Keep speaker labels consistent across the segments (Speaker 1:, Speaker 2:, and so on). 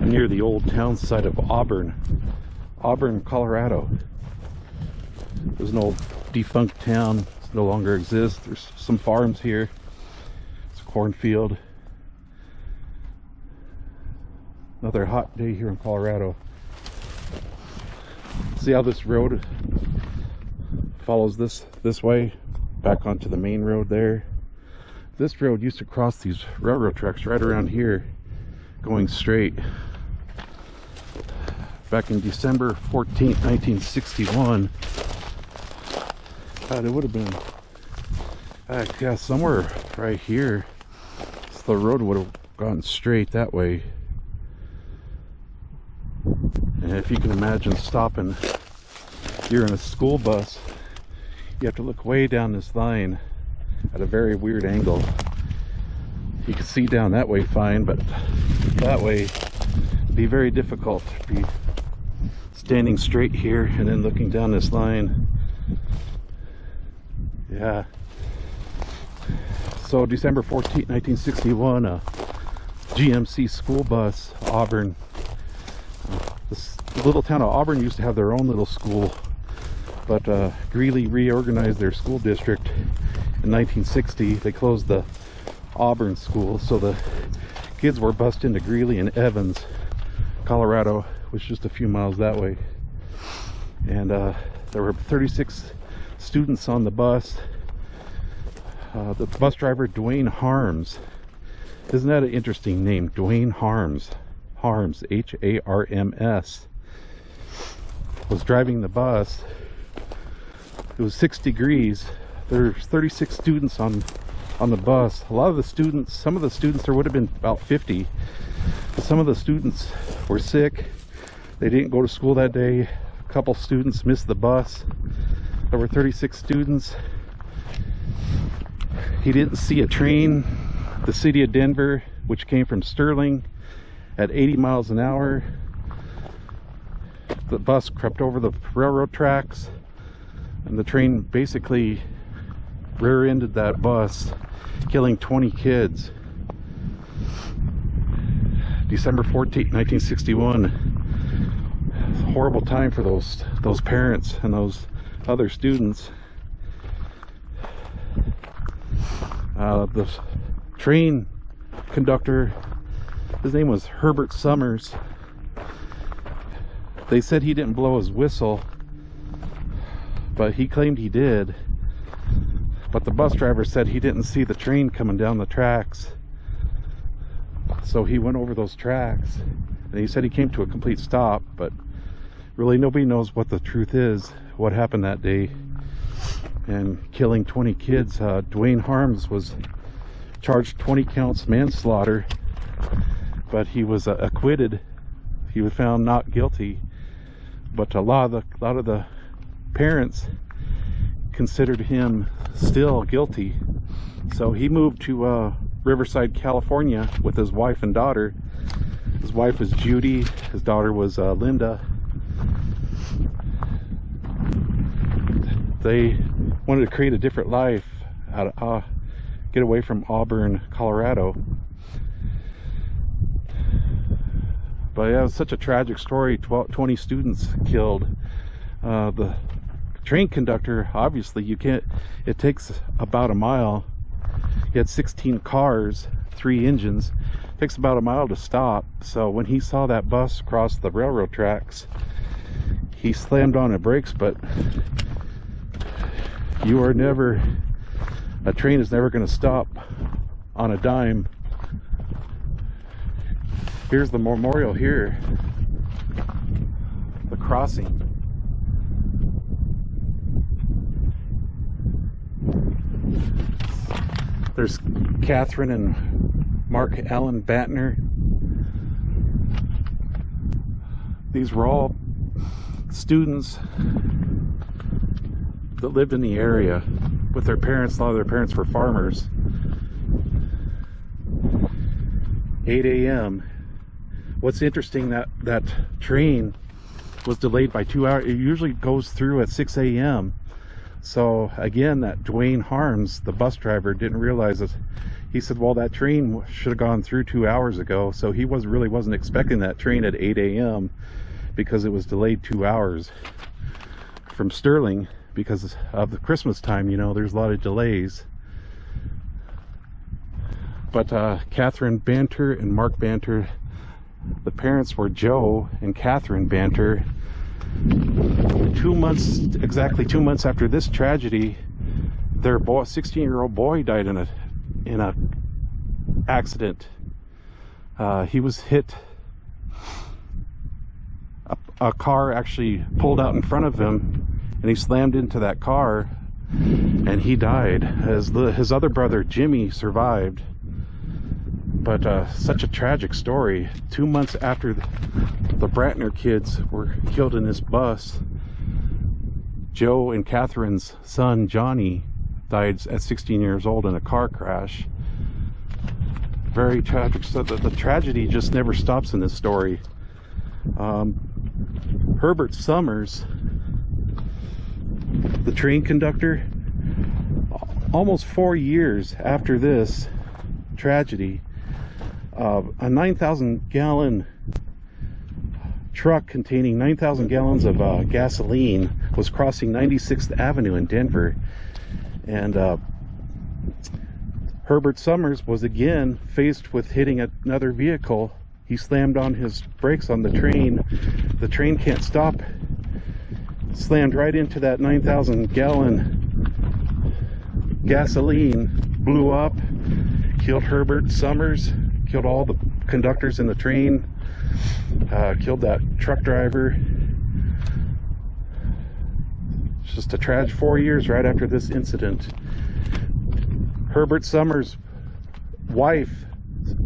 Speaker 1: near the old town site of Auburn, Colorado. There's an old defunct town. It no longer exists. There's some farms here. It's a cornfield. Another hot day here in Colorado. See how this road follows this way back onto the main road there. This road used to cross these railroad tracks right around here, going straight. Back in December 14th, 1961. God, it would have been, yeah, somewhere right here. So the road would have gone straight that way. And if you can imagine stopping, you're in a school bus, you have to look way down this line at a very weird angle. You can see down that way fine, but that way it'd be very difficult to be standing straight here and then looking down this line. Yeah. So December 14th, 1961, a GMC school bus, Auburn. This little town of Auburn used to have their own little school, but Greeley reorganized their school district in 1960. They closed the Auburn school, so the kids were bused into Greeley and Evans, Colorado, which is just a few miles that way. And there were 36 students on the bus. The bus driver, Dwayne Harms, isn't that an interesting name? Dwayne Harms, H-A-R-M-S, was driving the bus. It was 6 degrees. There's 36 students on the bus. A lot of the students, some of the students, there would have been about 50, but some of the students were sick. They didn't go to school that day. A couple students missed the bus. There were 36 students. He didn't see a train. The city of Denver, which came from Sterling at 80 miles an hour. The bus crept over the railroad tracks, and the train basically rear-ended that bus, killing 20 kids. December 14th, 1961. Horrible time for those parents and those other students. The train conductor, his name was Herbert Summers. They said he didn't blow his whistle, but he claimed he did. But the bus driver said he didn't see the train coming down the tracks. So he went over those tracks, and he said he came to a complete stop, but really nobody knows what the truth is, what happened that day. And killing 20 kids. Dwayne Harms was charged 20 counts manslaughter, but he was acquitted. He was found not guilty. But a lot of the parents considered him still guilty. So he moved to Riverside, California with his wife and daughter. His wife was Judy, his daughter was Linda. They wanted to create a different life, get away from Auburn, Colorado. But yeah, it was such a tragic story. 20 students killed. The train conductor, obviously, it takes about a mile. He had 16 cars, 3 engines. It takes about a mile to stop. So when he saw that bus cross the railroad tracks, he slammed on the brakes, but a train is never going to stop on a dime. Here's the memorial here, the crossing. There's Catherine and Mark Allen Bantner. These were all students that lived in the area with their parents. A lot of their parents were farmers. 8 a.m. What's interesting, that train was delayed by 2 hours. It usually goes through at 6 a.m. So again, that Dwayne Harms, the bus driver, didn't realize that He said, well, that train should have gone through 2 hours ago. So he wasn't expecting that train at 8 a.m. because it was delayed 2 hours from Sterling because of the Christmas time. You know, there's a lot of delays. But Catherine Banter and Mark Banter, the parents were Joe and Catherine Banter. Exactly 2 months after this tragedy, their 16-year-old boy died in a accident. He was hit. A car actually pulled out in front of him, and he slammed into that car, and he died. His other brother Jimmy survived. But such a tragic story. 2 months after the Brantner kids were killed in this bus, Joe and Catherine's son Johnny died at 16 years old in a car crash. Very tragic. So the tragedy just never stops in this story. Herbert Summers, the train conductor, almost 4 years after this tragedy, a 9,000 gallon truck containing 9,000 gallons of gasoline was crossing 96th Avenue in Denver, and Herbert Summers was again faced with hitting another vehicle. He slammed on his brakes on the train. The train can't stop. Slammed right into that 9,000 gallon gasoline, blew up, killed Herbert Summers, killed all the conductors in the train, killed that truck driver. It's just a tragic 4 years right after this incident. Herbert Summers' wife,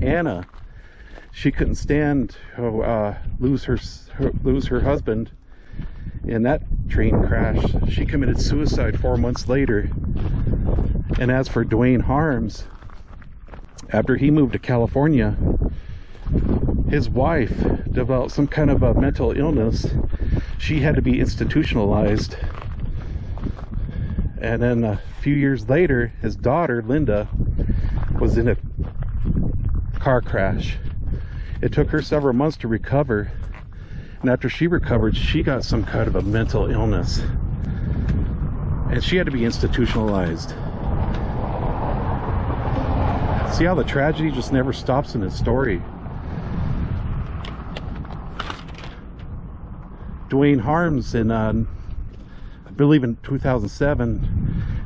Speaker 1: Anna, she couldn't stand to lose her husband in that train crash. She committed suicide 4 months later. And as for Dwayne Harms, after he moved to California, his wife developed some kind of a mental illness. She had to be institutionalized. And then a few years later, his daughter, Linda, was in a car crash. It took her several months to recover. And after she recovered, she got some kind of a mental illness. And she had to be institutionalized. See how the tragedy just never stops in its story. Dwayne Harms, I believe in 2007,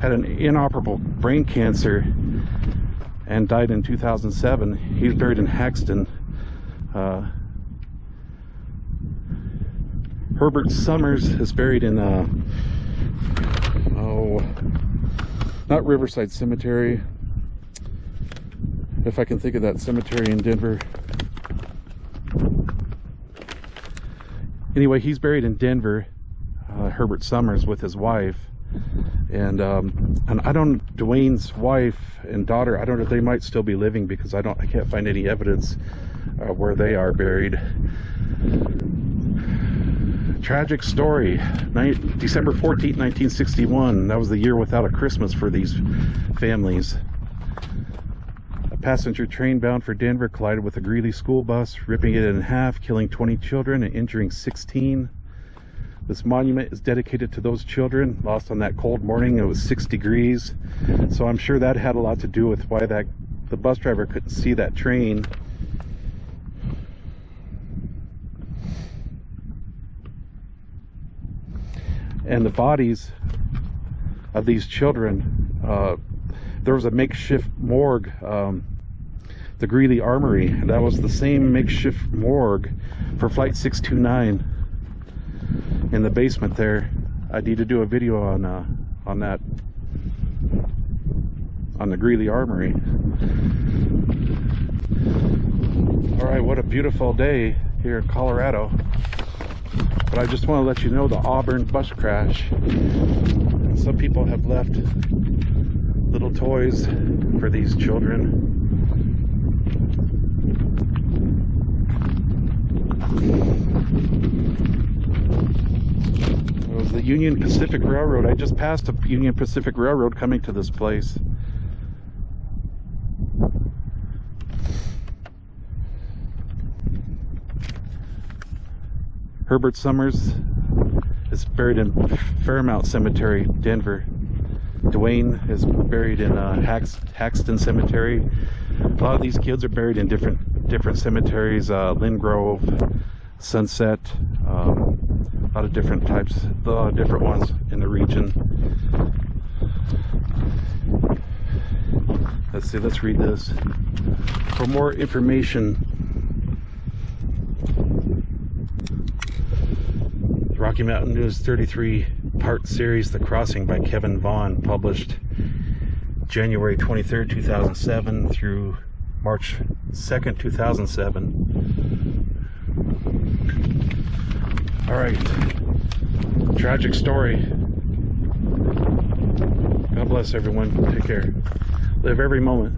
Speaker 1: had an inoperable brain cancer and died in 2007. He's buried in Haxton. Herbert Summers is buried in not Riverside Cemetery, if I can think of that cemetery in Denver. Anyway, he's buried in Denver, Herbert Summers, with his wife. And I don't, Dwayne's wife and daughter, I don't know if they might still be living, because I can't find any evidence where they are buried. Tragic story. December 14th, 1961. That was the year without a Christmas for these families. A passenger train bound for Denver collided with a Greeley school bus, ripping it in half, killing 20 children and injuring 16. This monument is dedicated to those children lost on that cold morning. It was 6 degrees. So I'm sure that had a lot to do with why the bus driver couldn't see that train. And the bodies of these children, there was a makeshift morgue, the Greeley Armory, and that was the same makeshift morgue for Flight 629 in the basement there. I need to do a video on that, on the Greeley Armory. All right, what a beautiful day here in Colorado. But I just want to let you know the Auburn bus crash. Some people have left little toys for these children. It was the Union Pacific Railroad. I just passed a Union Pacific Railroad coming to this place. Herbert Summers is buried in Fairmount Cemetery, Denver. Dwayne is buried in Haxton Cemetery. A lot of these kids are buried in different cemeteries, Lynn Grove, Sunset, a lot of different types, a lot of different ones in the region. Let's see, let's read this. For more information, Rocky Mountain News 33-part series, The Crossing by Kevin Vaughn, published January 23rd, 2007 through March 2nd, 2007. All right, tragic story. God bless everyone. Take care. Live every moment.